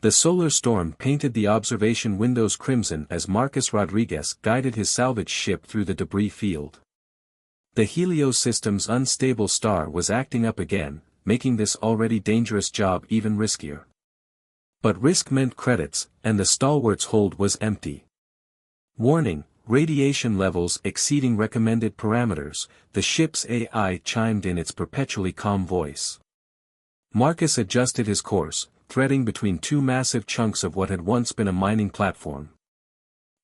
The solar storm painted the observation windows crimson as Marcus Rodriguez guided his salvage ship through the debris field. The Helios system's unstable star was acting up again, making this already dangerous job even riskier. But risk meant credits, and the stalwart's hold was empty. Warning, radiation levels exceeding recommended parameters, the ship's AI chimed in its perpetually calm voice. Marcus adjusted his course, threading between two massive chunks of what had once been a mining platform.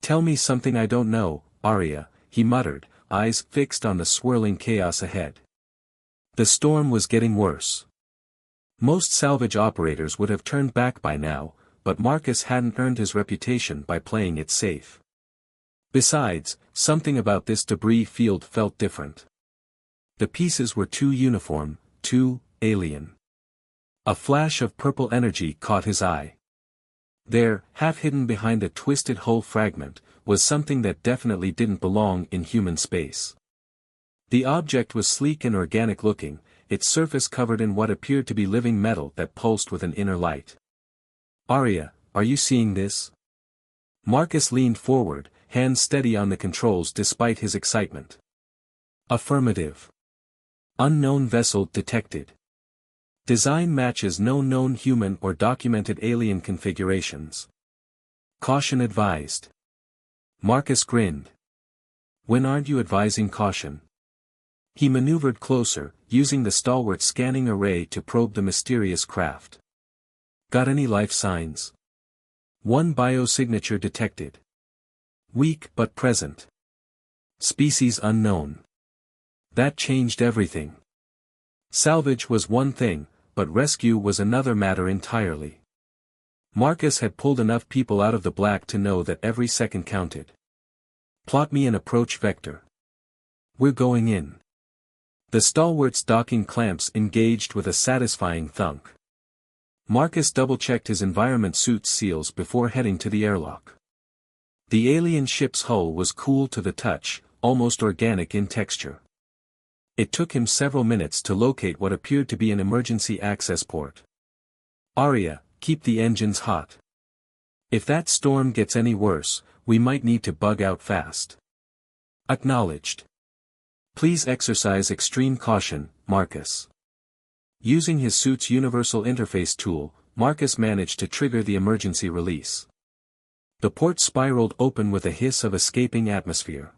"Tell me something I don't know, Arya," he muttered, eyes fixed on the swirling chaos ahead. The storm was getting worse. Most salvage operators would have turned back by now, but Marcus hadn't earned his reputation by playing it safe. Besides, something about this debris field felt different. The pieces were too uniform, too alien. A flash of purple energy caught his eye. There, half hidden behind a twisted hull fragment, was something that definitely didn't belong in human space. The object was sleek and organic looking, its surface covered in what appeared to be living metal that pulsed with an inner light. "Arya, are you seeing this?" Marcus leaned forward, hands steady on the controls despite his excitement. "Affirmative. Unknown vessel detected. Design matches no known human or documented alien configurations. Caution advised." Marcus grinned. "When aren't you advising caution?" He maneuvered closer, using the stalwart scanning array to probe the mysterious craft. "Got any life signs?" "One biosignature detected. Weak but present. Species unknown." That changed everything. Salvage was one thing, but rescue was another matter entirely. Marcus had pulled enough people out of the black to know that every second counted. "Plot me an approach vector." "We're going in." The stalwart's docking clamps engaged with a satisfying thunk. Marcus double-checked his environment suit's seals before heading to the airlock. The alien ship's hull was cool to the touch, almost organic in texture. It took him several minutes to locate what appeared to be an emergency access port. "Arya, keep the engines hot. If that storm gets any worse, we might need to bug out fast." "Acknowledged. Please exercise extreme caution, Marcus." Using his suit's universal interface tool, Marcus managed to trigger the emergency release. The port spiraled open with a hiss of escaping atmosphere.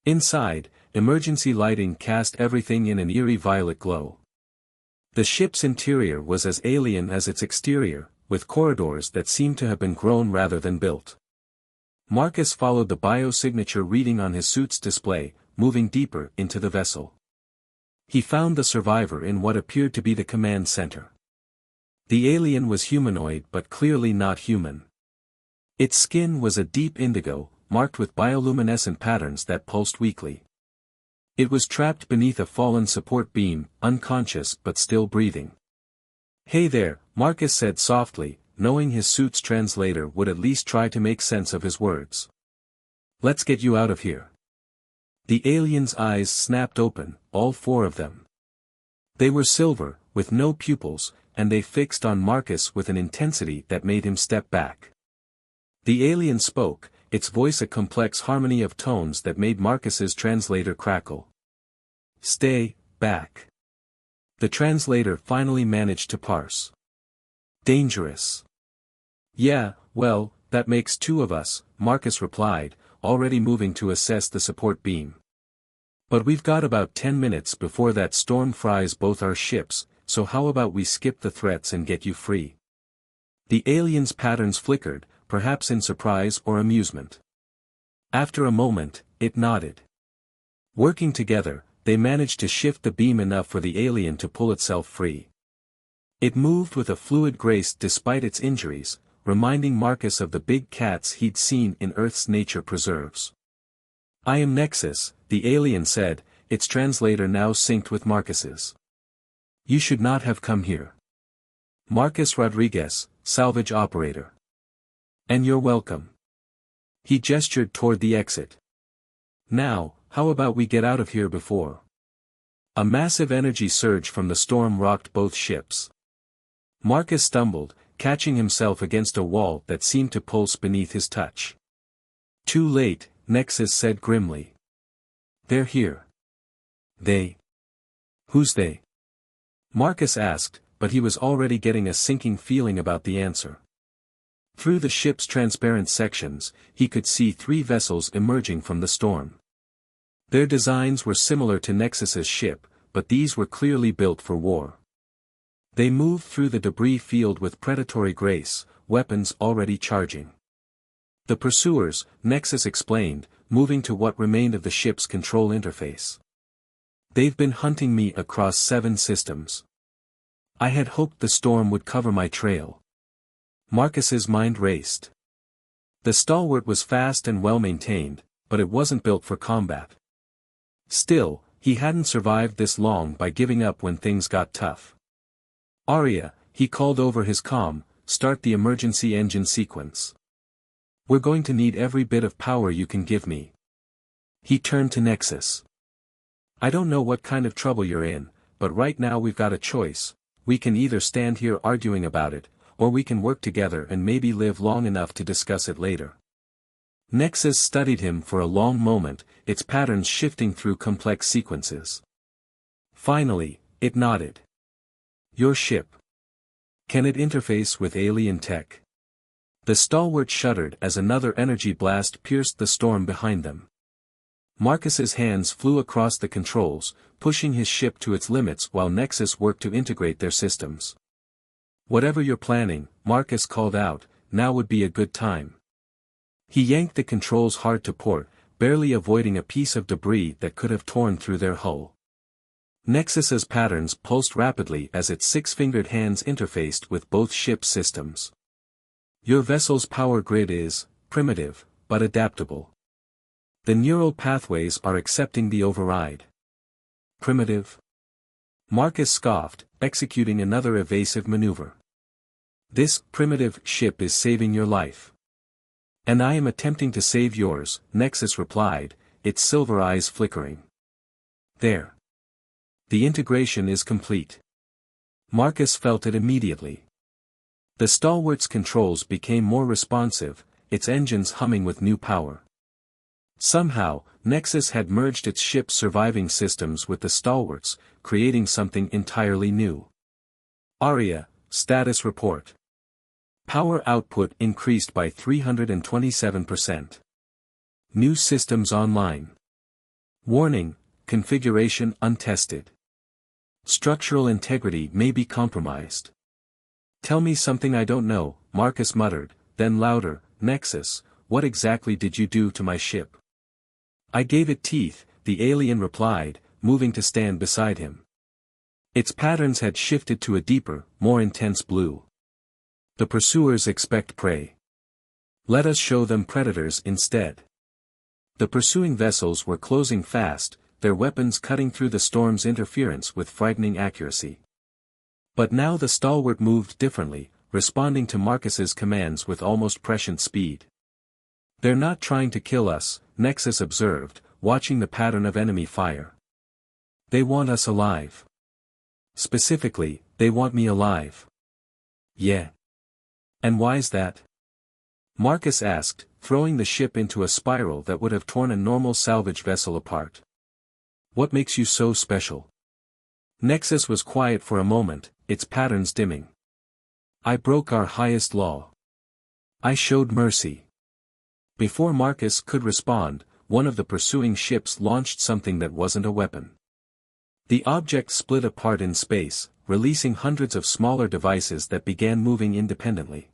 Inside, emergency lighting cast everything in an eerie violet glow. The ship's interior was as alien as its exterior, with corridors that seemed to have been grown rather than built. Marcus followed the biosignature reading on his suit's display, moving deeper into the vessel. He found the survivor in what appeared to be the command center. The alien was humanoid but clearly not human. Its skin was a deep indigo, marked with bioluminescent patterns that pulsed weakly. It was trapped beneath a fallen support beam, unconscious but still breathing. "Hey there," Marcus said softly, knowing his suit's translator would at least try to make sense of his words. "Let's get you out of here." The alien's eyes snapped open, all four of them. They were silver, with no pupils, and they fixed on Marcus with an intensity that made him step back. The alien spoke, its voice a complex harmony of tones that made Marcus's translator crackle. "Stay back." The translator finally managed to parse. "Dangerous." "Yeah, well, that makes two of us," Marcus replied, already moving to assess the support beam. "But we've got about 10 minutes before that storm fries both our ships, so how about we skip the threats and get you free?" The alien's patterns flickered, perhaps in surprise or amusement. After a moment, it nodded. Working together, they managed to shift the beam enough for the alien to pull itself free. It moved with a fluid grace despite its injuries, reminding Marcus of the big cats he'd seen in Earth's nature preserves. "I am Nexus," the alien said, its translator now synced with Marcus's. "You should not have come here. Marcus Rodriguez, salvage operator. And you're welcome." He gestured toward the exit. "Now, how about we get out of here before?" A massive energy surge from the storm rocked both ships. Marcus stumbled, catching himself against a wall that seemed to pulse beneath his touch. "Too late," Nexus said grimly. "They're here." "They? Who's they?" Marcus asked, but he was already getting a sinking feeling about the answer. Through the ship's transparent sections, he could see 3 vessels emerging from the storm. Their designs were similar to Nexus's ship, but these were clearly built for war. They moved through the debris field with predatory grace, weapons already charging. "The pursuers," Nexus explained, moving to what remained of the ship's control interface. "They've been hunting me across 7 systems. I had hoped the storm would cover my trail." Marcus's mind raced. The stalwart was fast and well-maintained, but it wasn't built for combat. Still, he hadn't survived this long by giving up when things got tough. "Arya," he called over his comm, "start the emergency engine sequence. We're going to need every bit of power you can give me." He turned to Nexus. "I don't know what kind of trouble you're in, but right now we've got a choice. We can either stand here arguing about it, or we can work together and maybe live long enough to discuss it later." Nexus studied him for a long moment, its patterns shifting through complex sequences. Finally, it nodded. "Your ship. Can it interface with alien tech?" The stalwart shuddered as another energy blast pierced the storm behind them. Marcus's hands flew across the controls, pushing his ship to its limits while Nexus worked to integrate their systems. "Whatever you're planning," Marcus called out, "now would be a good time." He yanked the controls hard to port, barely avoiding a piece of debris that could have torn through their hull. Nexus's patterns pulsed rapidly as its 6-fingered hands interfaced with both ship systems. "Your vessel's power grid is primitive, but adaptable. The neural pathways are accepting the override." "Primitive?" Marcus scoffed, executing another evasive maneuver. "This primitive ship is saving your life. And I am attempting to save yours," Nexus replied, its silver eyes flickering. "There. The integration is complete." Marcus felt it immediately. The stalwart's controls became more responsive, its engines humming with new power. Somehow, Nexus had merged its ship's surviving systems with the stalwart's, creating something entirely new. "Arya, status report. Power output increased by 327%. New systems online. Warning, configuration untested. Structural integrity may be compromised." "Tell me something I don't know," Marcus muttered, then louder, "Nexus, what exactly did you do to my ship?" "I gave it teeth," the alien replied, moving to stand beside him. Its patterns had shifted to a deeper, more intense blue. "The pursuers expect prey. Let us show them predators instead." The pursuing vessels were closing fast, their weapons cutting through the storm's interference with frightening accuracy. But now the stalwart moved differently, responding to Marcus's commands with almost prescient speed. "They're not trying to kill us," Nexus observed, watching the pattern of enemy fire. "They want us alive. Specifically, they want me alive." "Yeah. And why's that?" Marcus asked, throwing the ship into a spiral that would have torn a normal salvage vessel apart. "What makes you so special?" Nexus was quiet for a moment, its patterns dimming. "I broke our highest law. I showed mercy." Before Marcus could respond, one of the pursuing ships launched something that wasn't a weapon. The object split apart in space, releasing hundreds of smaller devices that began moving independently.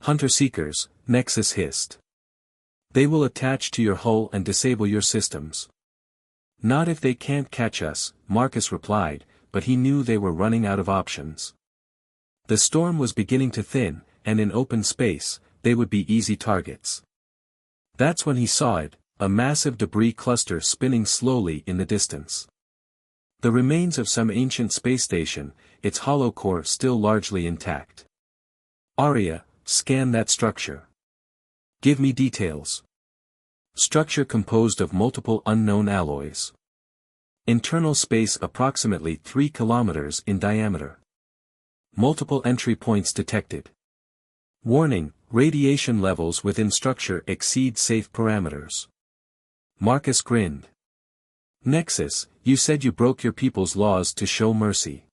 "Hunter-seekers," Nexus hissed. "They will attach to your hull and disable your systems." "Not if they can't catch us," Marcus replied, but he knew they were running out of options. The storm was beginning to thin, and in open space, they would be easy targets. That's when he saw it, a massive debris cluster spinning slowly in the distance. The remains of some ancient space station, its hollow core still largely intact. "Arya, scan that structure. Give me details." Structure composed of multiple unknown alloys. Internal space approximately 3 kilometers in diameter. Multiple entry points detected. Warning, radiation levels within structure exceed safe parameters. Marcus grinned. Nexus, you said you broke your people's laws to show mercy.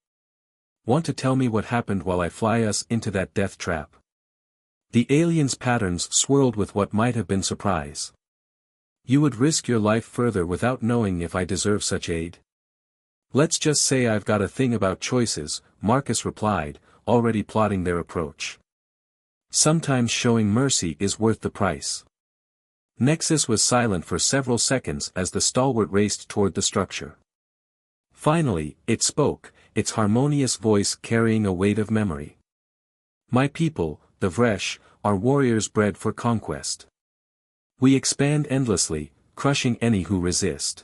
Want to tell me what happened while I fly us into that death trap? The alien's patterns swirled with what might have been surprise. You would risk your life further without knowing if I deserve such aid? Let's just say I've got a thing about choices, Marcus replied, already plotting their approach. Sometimes showing mercy is worth the price. Nexus was silent for several seconds as the stalwart raced toward the structure. Finally, it spoke, its harmonious voice carrying a weight of memory. My people, the Vresh, are warriors bred for conquest. We expand endlessly, crushing any who resist.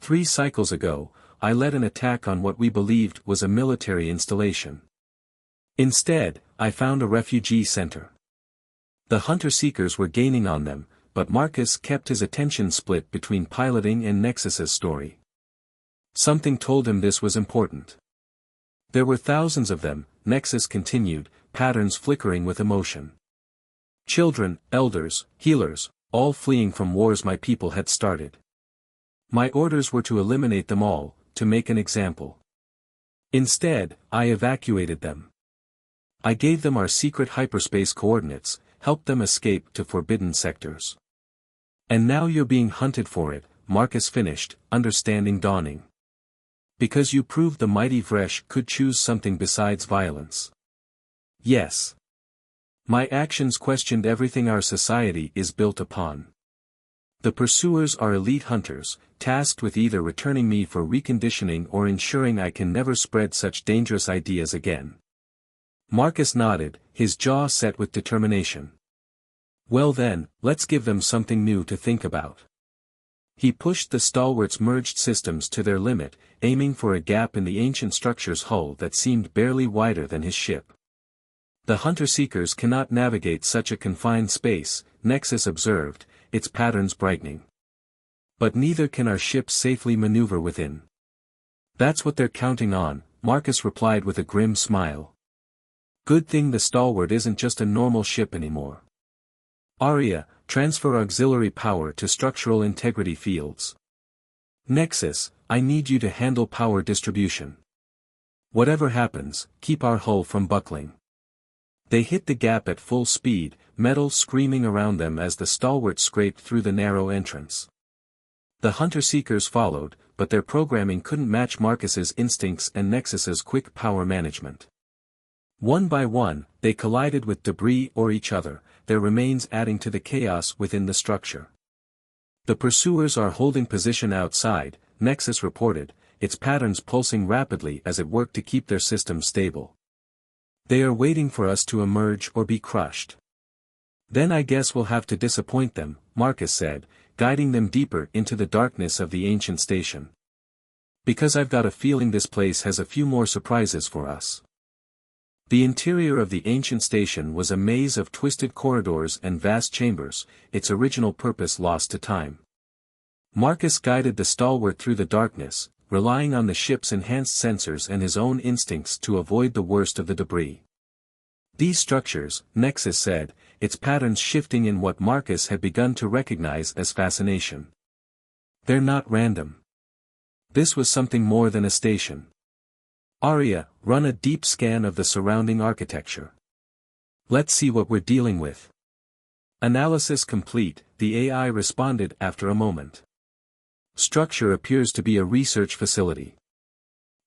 3 cycles ago, I led an attack on what we believed was a military installation. Instead, I found a refugee center. The hunter-seekers were gaining on them, but Marcus kept his attention split between piloting and Nexus's story. Something told him this was important. There were thousands of them, Nexus continued, patterns flickering with emotion. Children, elders, healers, all fleeing from wars my people had started. My orders were to eliminate them all, to make an example. Instead, I evacuated them. I gave them our secret hyperspace coordinates, helped them escape to forbidden sectors. And now you're being hunted for it, Marcus finished, understanding dawning. Because you proved the mighty Vresh could choose something besides violence. Yes. My actions questioned everything our society is built upon. The pursuers are elite hunters, tasked with either returning me for reconditioning or ensuring I can never spread such dangerous ideas again. Marcus nodded, his jaw set with determination. Well then, let's give them something new to think about. He pushed the stalwart's merged systems to their limit, aiming for a gap in the ancient structure's hull that seemed barely wider than his ship. The hunter-seekers cannot navigate such a confined space, Nexus observed, its patterns brightening. But neither can our ships safely maneuver within. That's what they're counting on, Marcus replied with a grim smile. Good thing the stalwart isn't just a normal ship anymore. Arya, transfer auxiliary power to structural integrity fields. Nexus, I need you to handle power distribution. Whatever happens, keep our hull from buckling. They hit the gap at full speed, metal screaming around them as the stalwart scraped through the narrow entrance. The hunter-seekers followed, but their programming couldn't match Marcus's instincts and Nexus's quick power management. One by one, they collided with debris or each other, their remains adding to the chaos within the structure. The pursuers are holding position outside, Nexus reported, its patterns pulsing rapidly as it worked to keep their system stable. They are waiting for us to emerge or be crushed. Then I guess we'll have to disappoint them, Marcus said, guiding them deeper into the darkness of the ancient station. Because I've got a feeling this place has a few more surprises for us. The interior of the ancient station was a maze of twisted corridors and vast chambers, its original purpose lost to time. Marcus guided the stalwart through the darkness, relying on the ship's enhanced sensors and his own instincts to avoid the worst of the debris. These structures, Nexus said, its patterns shifting in what Marcus had begun to recognize as fascination. They're not random. This was something more than a station. Arya, run a deep scan of the surrounding architecture. Let's see what we're dealing with. Analysis complete, the AI responded after a moment. Structure appears to be a research facility.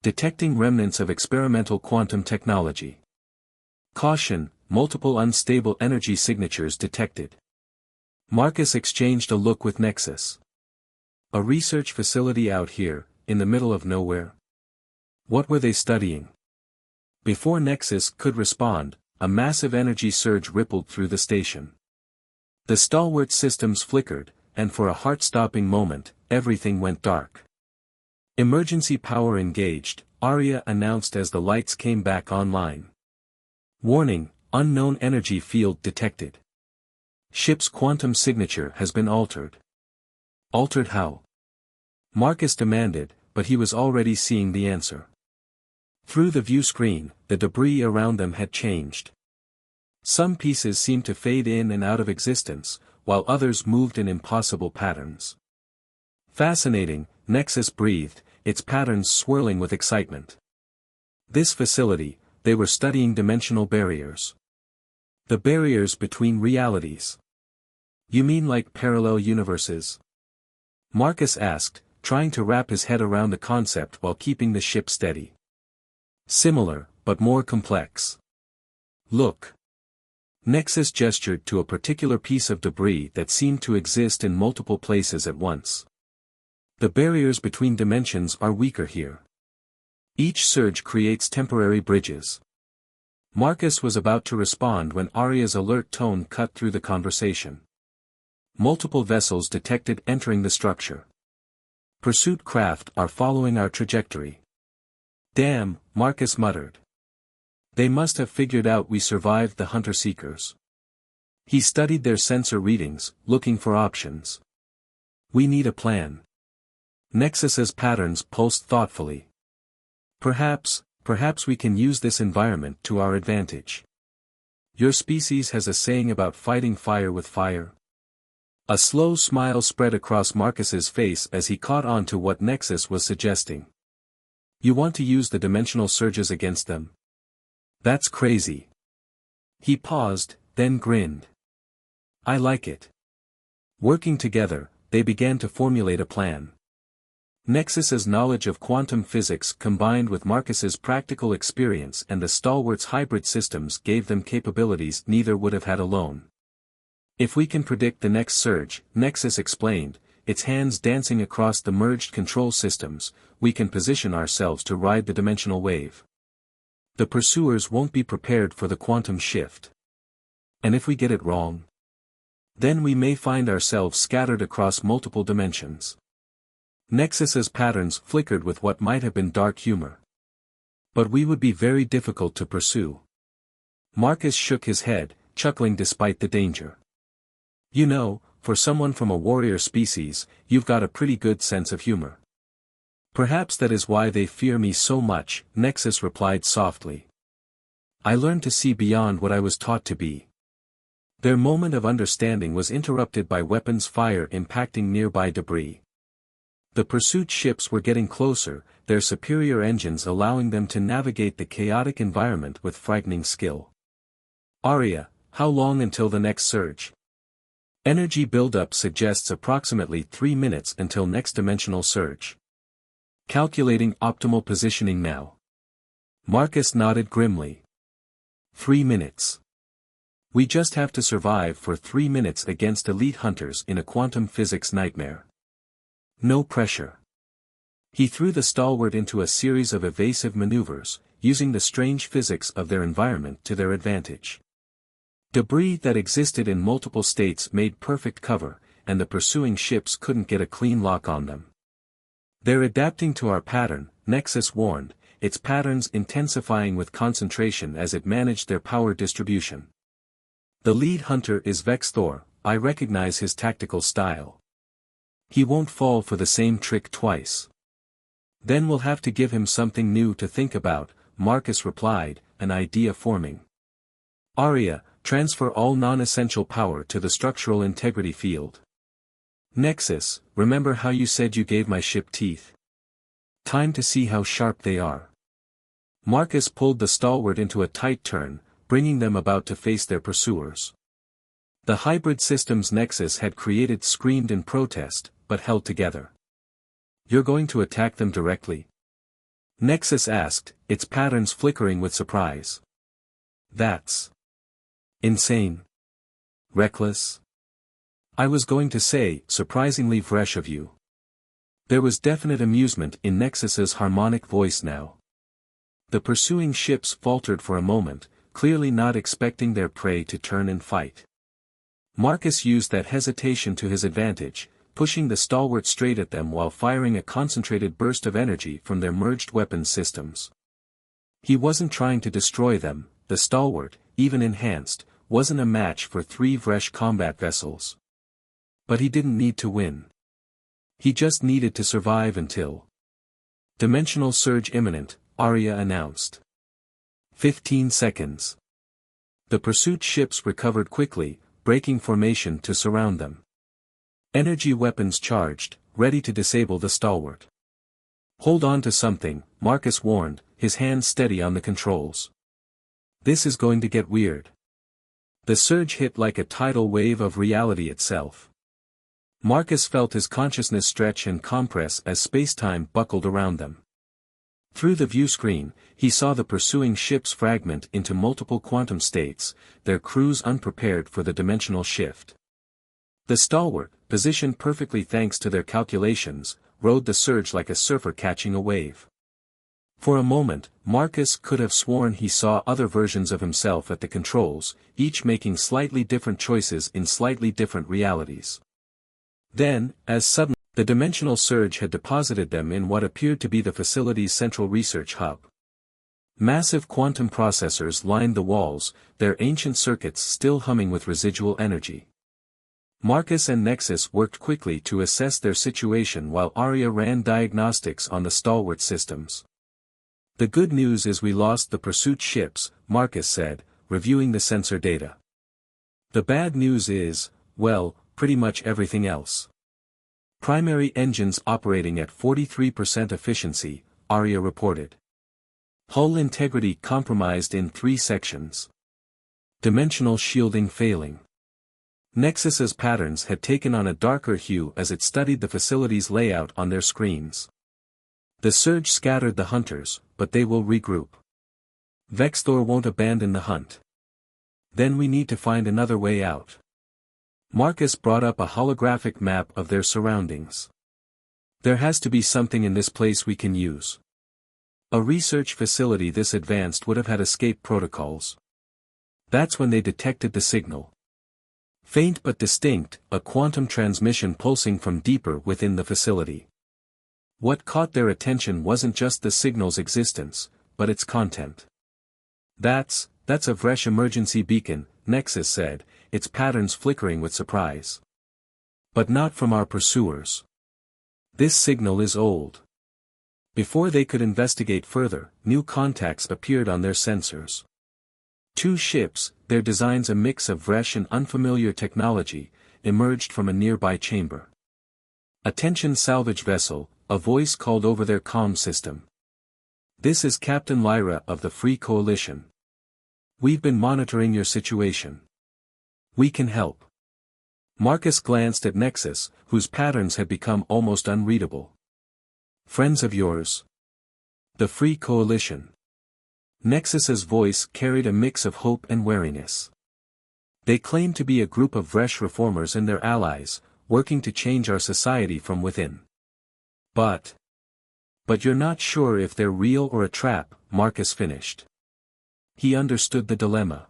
Detecting remnants of experimental quantum technology. Caution, multiple unstable energy signatures detected. Marcus exchanged a look with Nexus. A research facility out here, in the middle of nowhere? What were they studying? Before Nexus could respond, a massive energy surge rippled through the station. The stalwart systems flickered, and for a heart-stopping moment, everything went dark. Emergency power engaged, Arya announced as the lights came back online. Warning, unknown energy field detected. Ship's quantum signature has been altered. Altered how? Marcus demanded, but he was already seeing the answer. Through the view screen, the debris around them had changed. Some pieces seemed to fade in and out of existence, while others moved in impossible patterns. Fascinating, Nexus breathed, its patterns swirling with excitement. This facility, they were studying dimensional barriers. The barriers between realities. You mean like parallel universes? Marcus asked, trying to wrap his head around the concept while keeping the ship steady. Similar, but more complex. Look. Nexus gestured to a particular piece of debris that seemed to exist in multiple places at once. The barriers between dimensions are weaker here. Each surge creates temporary bridges. Marcus was about to respond when Arya's alert tone cut through the conversation. Multiple vessels detected entering the structure. Pursuit craft are following our trajectory. Damn, Marcus muttered. They must have figured out we survived the hunter-seekers. He studied their sensor readings, looking for options. We need a plan. Nexus's patterns pulsed thoughtfully. Perhaps we can use this environment to our advantage. Your species has a saying about fighting fire with fire. A slow smile spread across Marcus's face as he caught on to what Nexus was suggesting. You want to use the dimensional surges against them? That's crazy. He paused, then grinned. I like it. Working together, they began to formulate a plan. Nexus's knowledge of quantum physics combined with Marcus's practical experience and the stalwart's hybrid systems gave them capabilities neither would have had alone. If we can predict the next surge, Nexus explained, its hands dancing across the merged control systems, we can position ourselves to ride the dimensional wave. The pursuers won't be prepared for the quantum shift. And if we get it wrong? Then we may find ourselves scattered across multiple dimensions. Nexus's patterns flickered with what might have been dark humor. But we would be very difficult to pursue. Marcus shook his head, chuckling despite the danger. You know, for someone from a warrior species, you've got a pretty good sense of humor. Perhaps that is why they fear me so much, Nexus replied softly. I learned to see beyond what I was taught to be. Their moment of understanding was interrupted by weapons fire impacting nearby debris. The pursuit ships were getting closer, their superior engines allowing them to navigate the chaotic environment with frightening skill. Arya, how long until the next surge? Energy buildup suggests approximately 3 minutes until next dimensional surge. Calculating optimal positioning now. Marcus nodded grimly. 3 minutes. We just have to survive for 3 minutes against elite hunters in a quantum physics nightmare. No pressure. He threw the stalwart into a series of evasive maneuvers, using the strange physics of their environment to their advantage. Debris that existed in multiple states made perfect cover, and the pursuing ships couldn't get a clean lock on them. They're adapting to our pattern, Nexus warned, its patterns intensifying with concentration as it managed their power distribution. The lead hunter is Vex Thor, I recognize his tactical style. He won't fall for the same trick twice. Then we'll have to give him something new to think about, Marcus replied, an idea forming. Arya, transfer all non-essential power to the structural integrity field. Nexus, remember how you said you gave my ship teeth? Time to see how sharp they are. Marcus pulled the stalwart into a tight turn, bringing them about to face their pursuers. The hybrid systems Nexus had created screamed in protest, but held together. You're going to attack them directly? Nexus asked, its patterns flickering with surprise. That's insane. Reckless. I was going to say, surprisingly fresh of you. There was definite amusement in Nexus's harmonic voice now. The pursuing ships faltered for a moment, clearly not expecting their prey to turn and fight. Marcus used that hesitation to his advantage, pushing the stalwart straight at them while firing a concentrated burst of energy from their merged weapons systems. He wasn't trying to destroy them, the stalwart, even enhanced, wasn't a match for 3 fresh combat vessels. But he didn't need to win. He just needed to survive until dimensional surge imminent, Arya announced. 15 seconds. The pursuit ships recovered quickly, breaking formation to surround them. Energy weapons charged, ready to disable the stalwart. "Hold on to something," Marcus warned, his hands steady on the controls. "This is going to get weird." The surge hit like a tidal wave of reality itself. Marcus felt his consciousness stretch and compress as space-time buckled around them. Through the view screen, he saw the pursuing ships fragment into multiple quantum states, their crews unprepared for the dimensional shift. The stalwart, positioned perfectly thanks to their calculations, rode the surge like a surfer catching a wave. For a moment, Marcus could have sworn he saw other versions of himself at the controls, each making slightly different choices in slightly different realities. Then, as suddenly, the dimensional surge had deposited them in what appeared to be the facility's central research hub. Massive quantum processors lined the walls, their ancient circuits still humming with residual energy. Marcus and Nexus worked quickly to assess their situation while Arya ran diagnostics on the stalwart systems. "The good news is we lost the pursuit ships," Marcus said, reviewing the sensor data. "The bad news is, well, pretty much everything else. Primary engines operating at 43% efficiency," Arya reported. "Hull integrity compromised in 3 sections. Dimensional shielding failing." Nexus's patterns had taken on a darker hue as it studied the facility's layout on their screens. "The surge scattered the hunters, but they will regroup. Vexthor won't abandon the hunt. Then we need to find another way out." Marcus brought up a holographic map of their surroundings. "There has to be something in this place we can use." A research facility this advanced would have had escape protocols. That's when they detected the signal. Faint but distinct, a quantum transmission pulsing from deeper within the facility. What caught their attention wasn't just the signal's existence, but its content. That's a Vresh emergency beacon," Nexus said, its patterns flickering with surprise. "But not from our pursuers. This signal is old." Before they could investigate further, new contacts appeared on their sensors. 2 ships, their designs a mix of Vresh and unfamiliar technology, emerged from a nearby chamber. "Attention salvage vessel," a voice called over their comm system. "This is Captain Lyra of the Free Coalition. We've been monitoring your situation. We can help." Marcus glanced at Nexus, whose patterns had become almost unreadable. "Friends of yours? The Free Coalition?" Nexus's voice carried a mix of hope and wariness. "They claim to be a group of Vresh reformers and their allies, working to change our society from within. But you're not sure if they're real or a trap," Marcus finished. He understood the dilemma.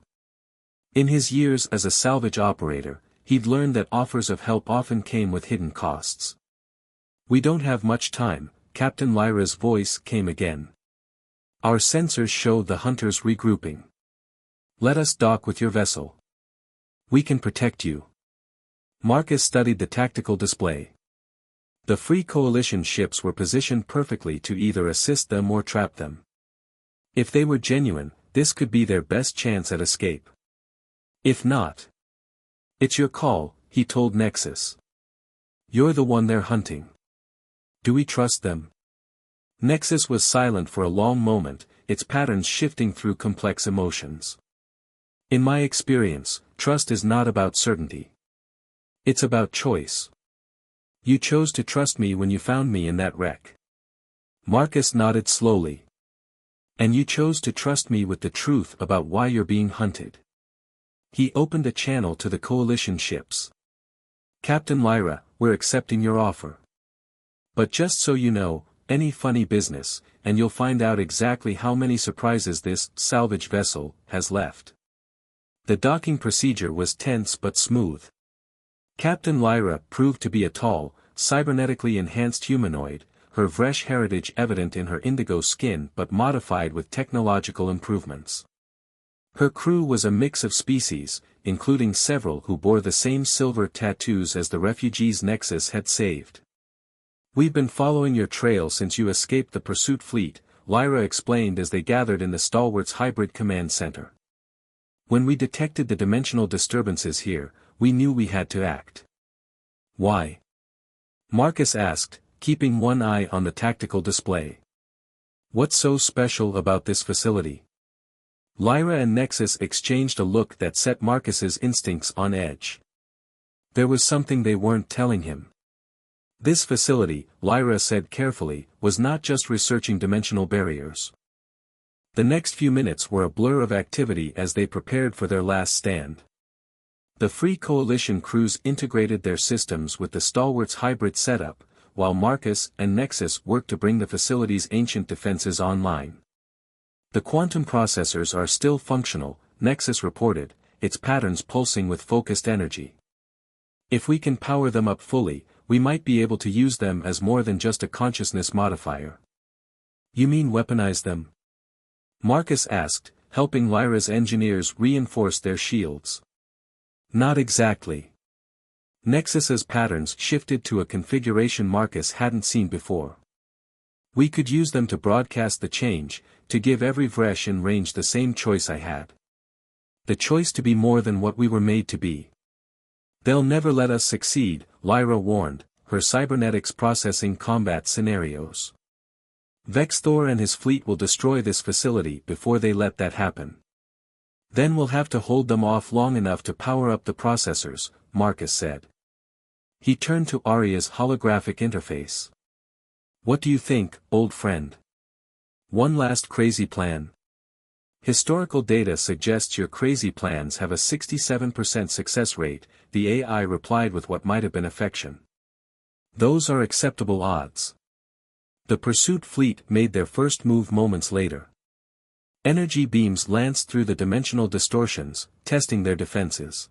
In his years as a salvage operator, he'd learned that offers of help often came with hidden costs. "We don't have much time," Captain Lyra's voice came again. "Our sensors showed the hunters regrouping. Let us dock with your vessel. We can protect you." Marcus studied the tactical display. The Free Coalition ships were positioned perfectly to either assist them or trap them. If they were genuine, this could be their best chance at escape. If not, "It's your call," he told Nexus. "You're the one they're hunting. Do we trust them?" Nexus was silent for a long moment, its patterns shifting through complex emotions. "In my experience, trust is not about certainty. It's about choice. You chose to trust me when you found me in that wreck." Marcus nodded slowly. "And you chose to trust me with the truth about why you're being hunted." He opened a channel to the Coalition ships. "Captain Lyra, we're accepting your offer. But just so you know, any funny business, and you'll find out exactly how many surprises this salvage vessel has left." The docking procedure was tense but smooth. Captain Lyra proved to be a tall, cybernetically enhanced humanoid, her Vresh heritage evident in her indigo skin but modified with technological improvements. Her crew was a mix of species, including several who bore the same silver tattoos as the refugees Nexus had saved. "We've been following your trail since you escaped the pursuit fleet," Lyra explained as they gathered in the Stalwart's hybrid command center. When we detected the dimensional disturbances here, we knew we had to act. Why? Marcus asked, keeping one eye on the tactical display. What's so special about this facility? Lyra and Nexus exchanged a look that set Marcus's instincts on edge. There was something they weren't telling him. This facility, Lyra said carefully, was not just researching dimensional barriers. The next few minutes were a blur of activity as they prepared for their last stand. The Free Coalition crews integrated their systems with the Stalwart's hybrid setup, while Marcus and Nexus worked to bring the facility's ancient defenses online. The quantum processors are still functional, Nexus reported, its patterns pulsing with focused energy. If we can power them up fully, we might be able to use them as more than just a consciousness modifier. You mean weaponize them? Marcus asked, helping Lyra's engineers reinforce their shields. Not exactly. Nexus's patterns shifted to a configuration Marcus hadn't seen before. We could use them to broadcast the change, to give every Vresh in range the same choice I had. The choice to be more than what we were made to be. They'll never let us succeed, Lyra warned, her cybernetics processing combat scenarios. Vexthor and his fleet will destroy this facility before they let that happen. Then we'll have to hold them off long enough to power up the processors, Marcus said. He turned to Arya's holographic interface. What do you think, old friend? One last crazy plan? Historical data suggests your crazy plans have a 67% success rate, the AI replied with what might have been affection. Those are acceptable odds. The pursuit fleet made their first move moments later. Energy beams lanced through the dimensional distortions, testing their defenses.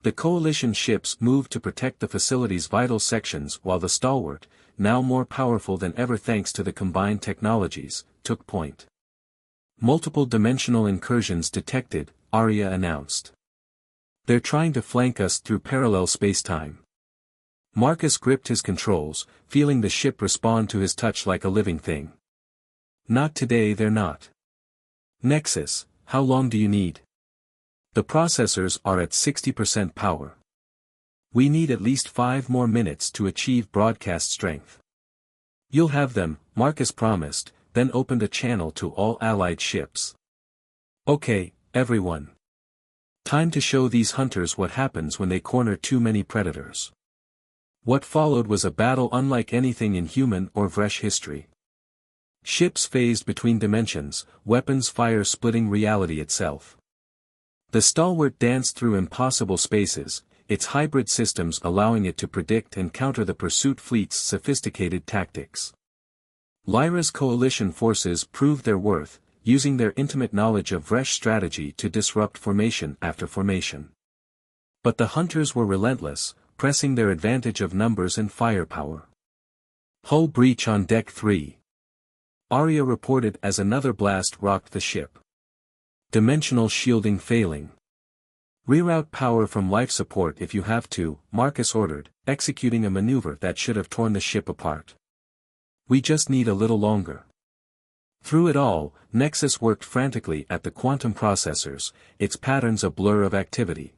The Coalition ships moved to protect the facility's vital sections while the Stalwart, now more powerful than ever thanks to the combined technologies, took point. Multiple dimensional incursions detected, Arya announced. They're trying to flank us through parallel spacetime. Marcus gripped his controls, feeling the ship respond to his touch like a living thing. Not today, they're not. Nexus, how long do you need? The processors are at 60% power. We need at least 5 more minutes to achieve broadcast strength. You'll have them, Marcus promised, then opened a channel to all allied ships. Okay, everyone. Time to show these hunters what happens when they corner too many predators. What followed was a battle unlike anything in human or Vresh history. Ships phased between dimensions, weapons fire splitting reality itself. The Stalwart danced through impossible spaces, its hybrid systems allowing it to predict and counter the pursuit fleet's sophisticated tactics. Lyra's coalition forces proved their worth, using their intimate knowledge of Vresh strategy to disrupt formation after formation. But the hunters were relentless, pressing their advantage of numbers and firepower. Hull breach on Deck 3. Arya reported as another blast rocked the ship. Dimensional shielding failing. Reroute power from life support if you have to, Marcus ordered, executing a maneuver that should have torn the ship apart. We just need a little longer. Through it all, Nexus worked frantically at the quantum processors, its patterns a blur of activity.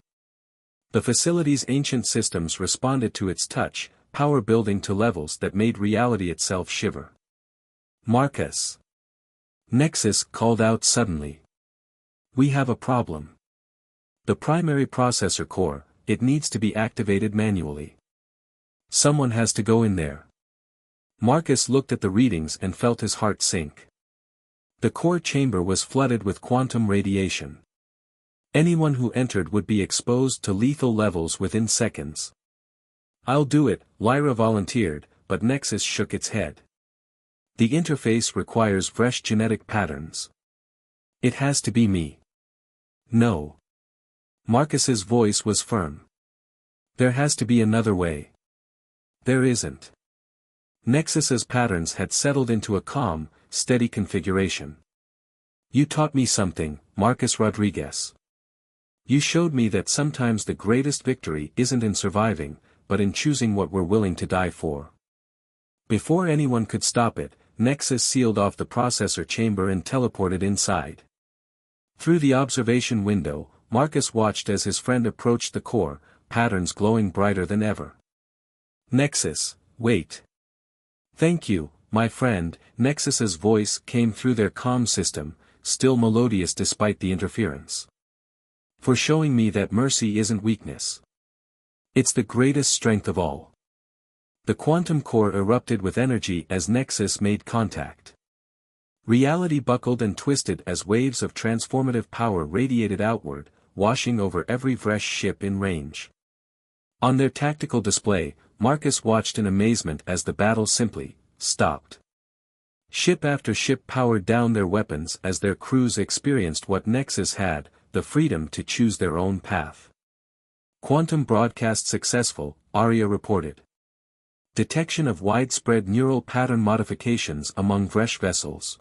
The facility's ancient systems responded to its touch, power building to levels that made reality itself shiver. Marcus. Nexus called out suddenly. We have a problem. The primary processor core, it needs to be activated manually. Someone has to go in there. Marcus looked at the readings and felt his heart sink. The core chamber was flooded with quantum radiation. Anyone who entered would be exposed to lethal levels within seconds. I'll do it, Lyra volunteered, but Nexus shook its head. The interface requires fresh genetic patterns. It has to be me. No. Marcus's voice was firm. There has to be another way. There isn't. Nexus's patterns had settled into a calm, steady configuration. You taught me something, Marcus Rodriguez. You showed me that sometimes the greatest victory isn't in surviving, but in choosing what we're willing to die for. Before anyone could stop it, Nexus sealed off the processor chamber and teleported inside. Through the observation window, Marcus watched as his friend approached the core, patterns glowing brighter than ever. Nexus, wait. Thank you, my friend. Nexus's voice came through their comm system, still melodious despite the interference. For showing me that mercy isn't weakness. It's the greatest strength of all. The quantum core erupted with energy as Nexus made contact. Reality buckled and twisted as waves of transformative power radiated outward, washing over every Vresh ship in range. On their tactical display, Marcus watched in amazement as the battle simply stopped. Ship after ship powered down their weapons as their crews experienced what Nexus had, the freedom to choose their own path. Quantum broadcast successful, Arya reported. Detection of widespread neural pattern modifications among Vresh vessels.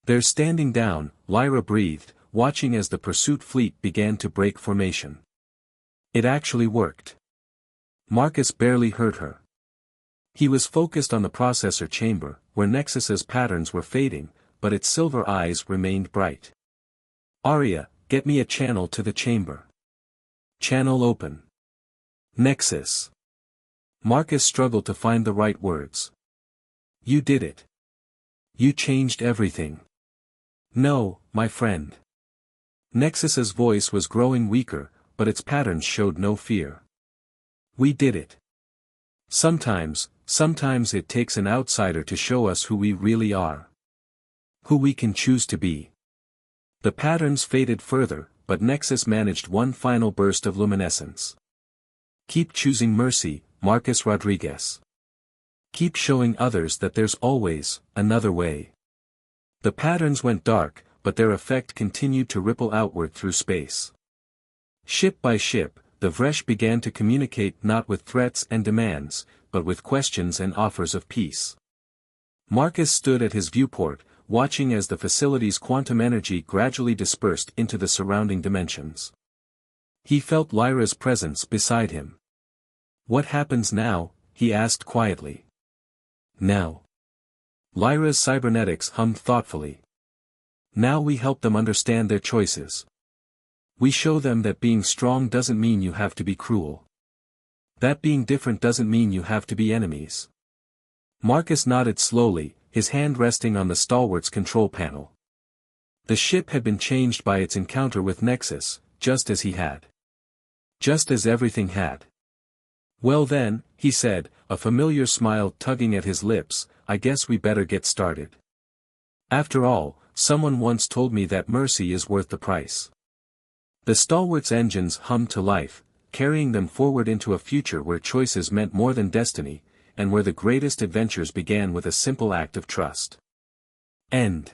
They're standing down, Lyra breathed, watching as the pursuit fleet began to break formation. It actually worked. Marcus barely heard her. He was focused on the processor chamber, where Nexus's patterns were fading, but its silver eyes remained bright. Arya, get me a channel to the chamber. Channel open. Nexus. Marcus struggled to find the right words. You did it. You changed everything. No, my friend. Nexus's voice was growing weaker, but its patterns showed no fear. We did it. Sometimes it takes an outsider to show us who we really are. Who we can choose to be. The patterns faded further, but Nexus managed one final burst of luminescence. Keep choosing mercy, Marcus Rodriguez. Keep showing others that there's always another way. The patterns went dark, but their effect continued to ripple outward through space. Ship by ship, the Vresh began to communicate not with threats and demands, but with questions and offers of peace. Marcus stood at his viewport, watching as the facility's quantum energy gradually dispersed into the surrounding dimensions. He felt Lyra's presence beside him. What happens now? He asked quietly. Now. Lyra's cybernetics hummed thoughtfully. Now we help them understand their choices. We show them that being strong doesn't mean you have to be cruel. That being different doesn't mean you have to be enemies. Marcus nodded slowly, his hand resting on the stalwart's control panel. The ship had been changed by its encounter with Nexus, just as he had. Just as everything had. Well then, he said, a familiar smile tugging at his lips, I guess we better get started. After all, someone once told me that mercy is worth the price. The stalwart's engines hummed to life, carrying them forward into a future where choices meant more than destiny, and where the greatest adventures began with a simple act of trust. End.